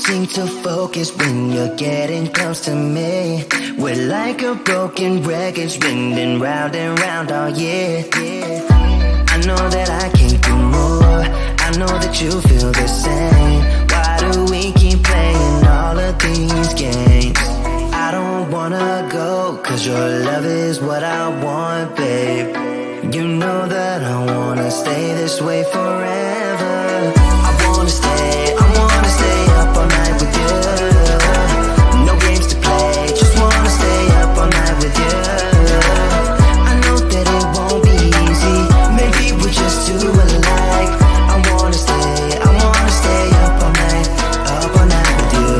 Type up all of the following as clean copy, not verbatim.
seem to focus when you're getting close to me. We're like a broken record spinning round and round all year. I know that I can't do more, I know that you feel the same. Why do we keep playing all of these games? I don't wanna go, cause your love is what I want, babe. You know that I wanna stay this way forever. I wanna stay up all night with you. No games to play, just wanna stay up all night with you. I know that it won't be easy, maybe we're just too alike. I wanna stay up all night with you.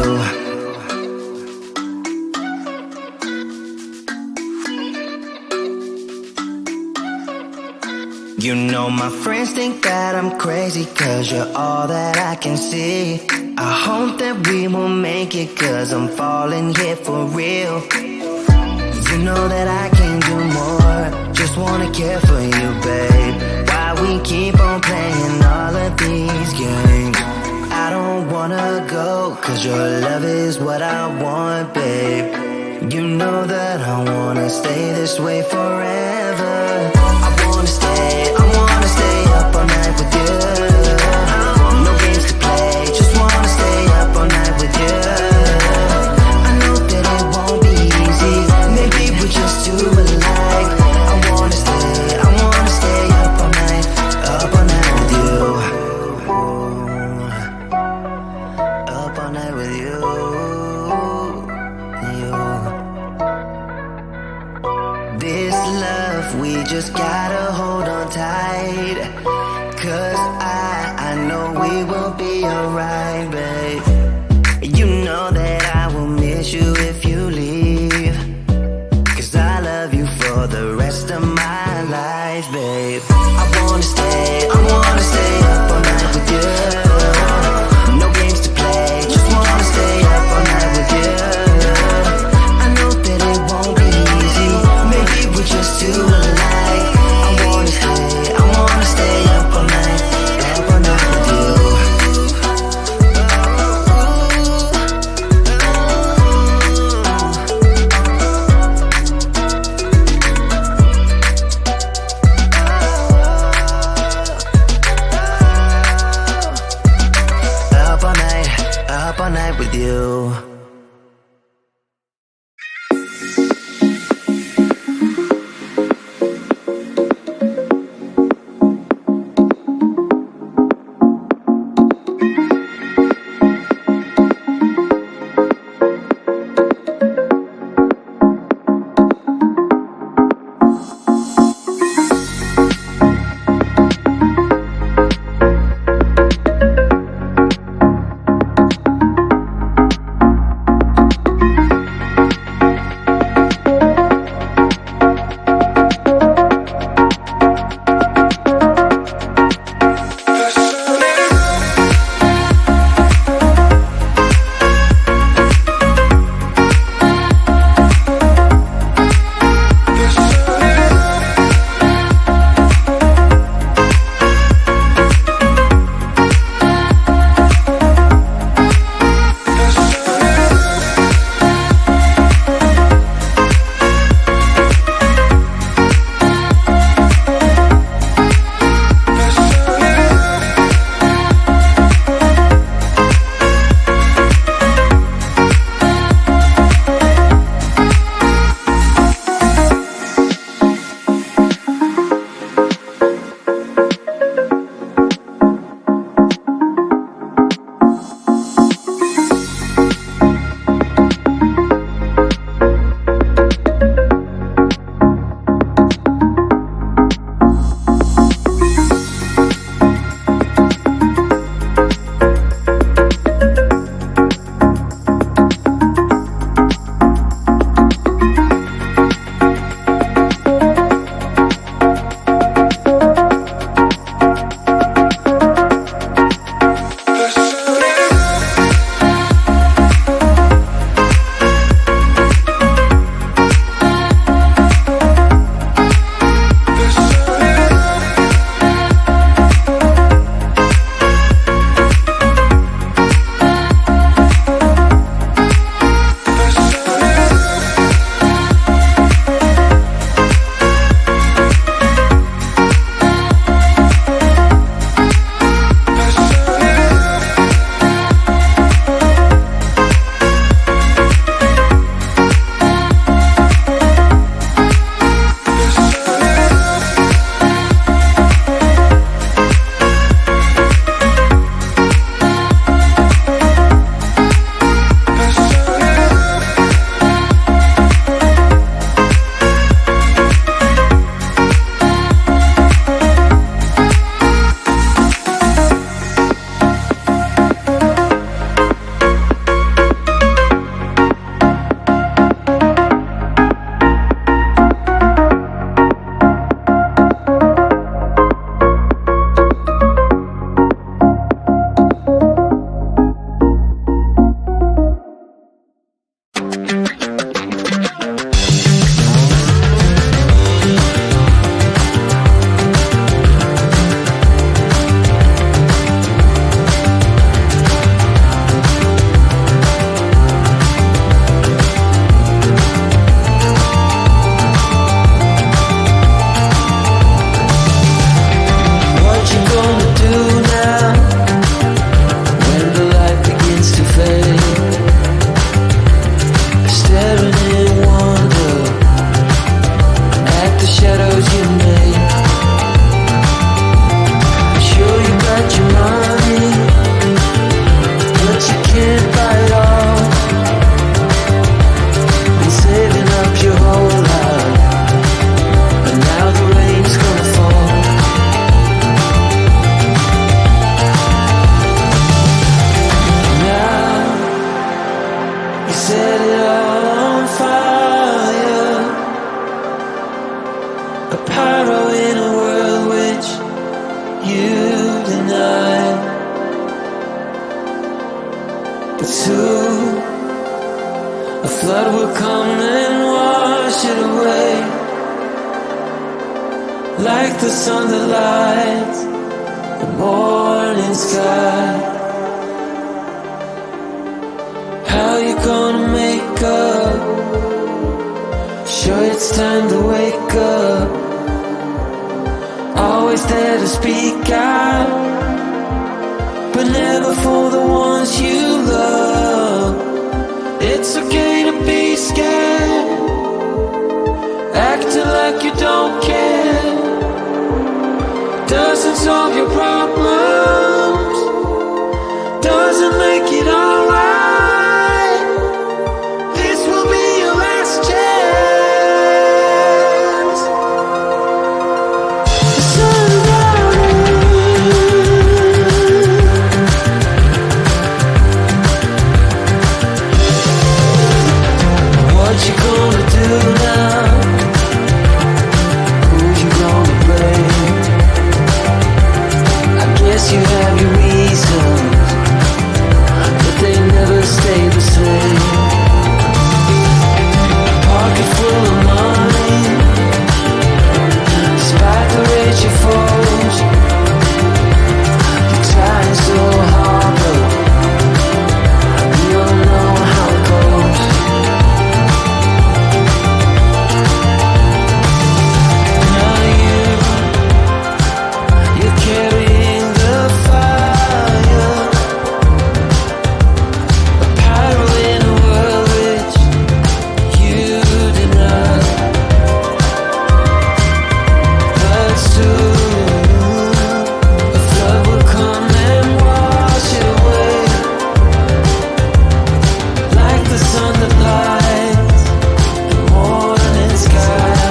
You know my friends think that I'm crazy, cause you're all that I can see. I hope that we will make it, cause I'm falling here for real. You know that I can't do more, just wanna care for you, babe. Why we keep on playing all of these games? I don't wanna go, cause your love is what I want, babe. You know that I wanna stay this way forever. I wanna stay up all night with you. No games to play, just wanna stay up all night with you. I know that it won't be easy, maybe we're just too alike. I wanna stay up all night with you. Up all night with you. This love, we just gotta hold on tight. Cause I know we will be alright, babe. You know that I will miss you if you leave. Cause I love you for the rest of my life, babe. I wanna stay up all night with you. No games to play, just wanna stay up all night with you. I know that it won't be easy, maybe we're just too alike. I wanna stay up all night with you. set it all on fire. A pyro in a world which you deny. But soon a flood will come and wash it away, like the sun that lights the morning sky. How you gonna make up? Sure it's time to wake up. Always there to speak out, but never for the ones you love. It's okay to be scared, acting like you don't care. Doesn't solve your problems, doesn't make it alright. This will be your last chance. What you gonna do now? Who you gonna blame? I guess you have your reasons, but they never stay the same. Pocket full of money, despite the rage you foes. You're trying so hard, but you don't know how it goes. Now you're carrying the fire, a pyro in a world which you deny. But soon a flood will come and wash it away, like the sun that lights the morning sky.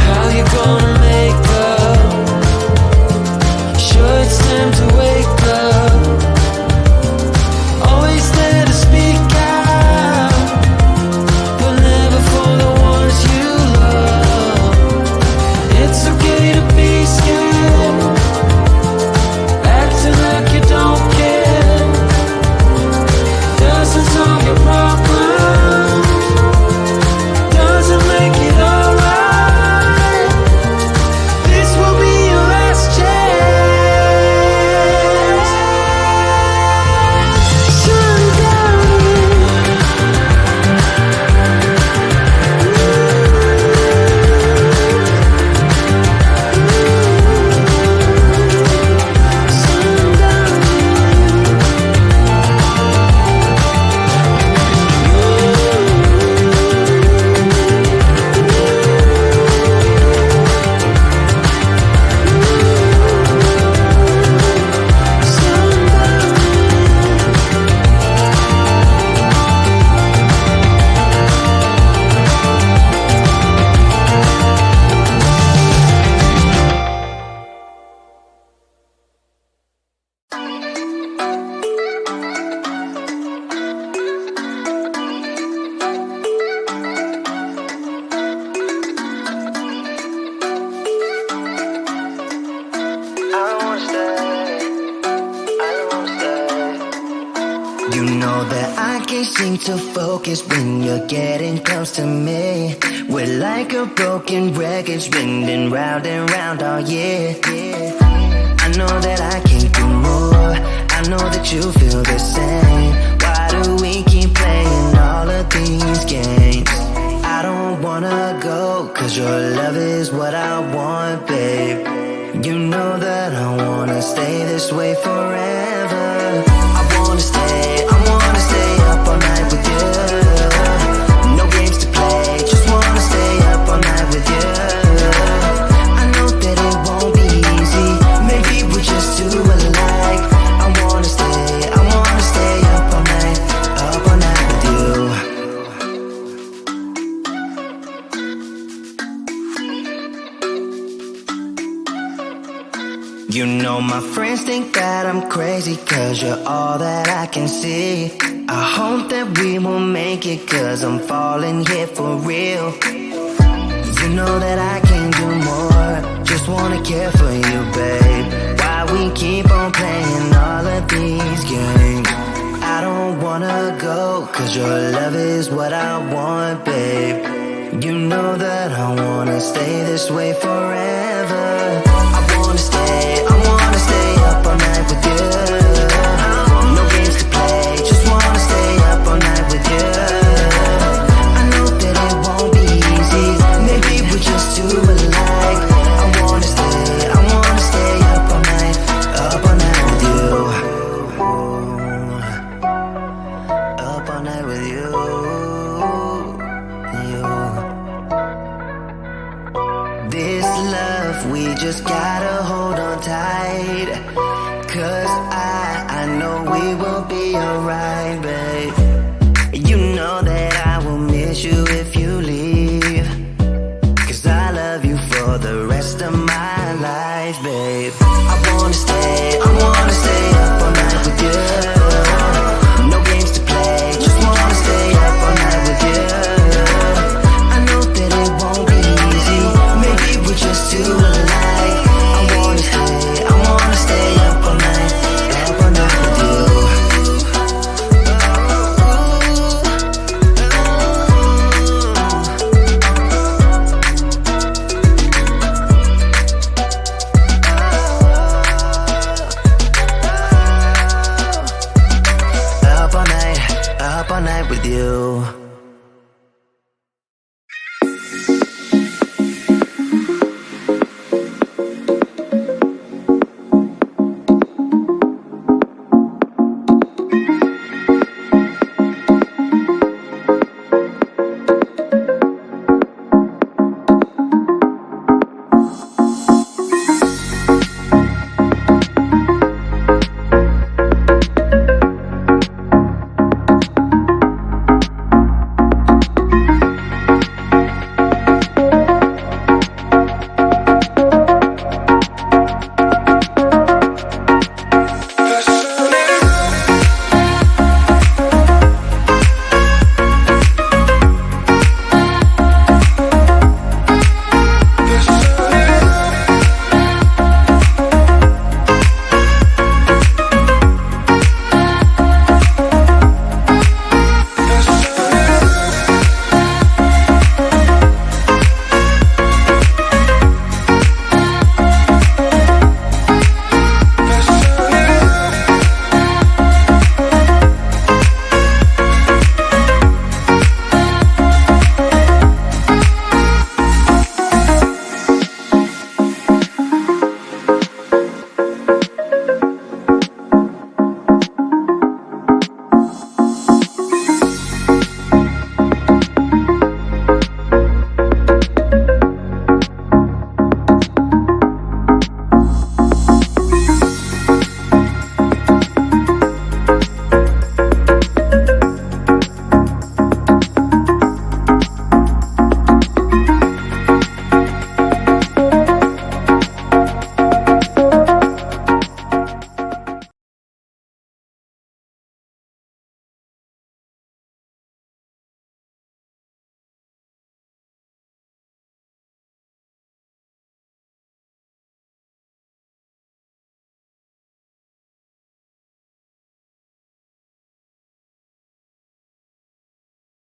How you gonna make up? Sure it's time to wake up. Always there to speak out, but never for the ones you love. It's okay to be scared, acting like you don't care. Doesn't solve your problems, doesn't make it alright. This will be your last chance. Sundown. You know that I can't seem to focus when you're getting close to me. We're like a broken record spinning round and round all year. I know that I can't do more, I know that you feel the same. Why do we keep playing all of these games? I don't wanna go, cause your love is what I want, babe. You know that I wanna stay this way forever. I wanna stay up all night with you. No games to play, just wanna stay up all night with you. I know that it won't be easy, maybe we're just too alike. I wanna stay up all night with you. You know my friends friends think that I'm crazy, cause you're all that I can see. I hope that we will make it, cause I'm falling here for real. You know that I can't do more, just wanna care for you, babe. Why we keep on playing all of these games? I don't wanna go, cause your love is what I want, babe. You know that I wanna stay this way forever. I wanna stay up all night with you. No games to play, just wanna stay up all night with you. I know that it won't be easy, maybe we're just too alike. I wanna stay up all night with you. Up all night with you. This love, we just gotta hold on tight. Cause I know we will be alright, babe. You know that I will miss you if you leave. Cause I love you for the rest of my life, babe. I wanna stay up all night with you. No games to play, just wanna stay up all night with you. I know that it won't be easy, maybe we're just too alike. I wanna stay up all night with you. Up all night with you.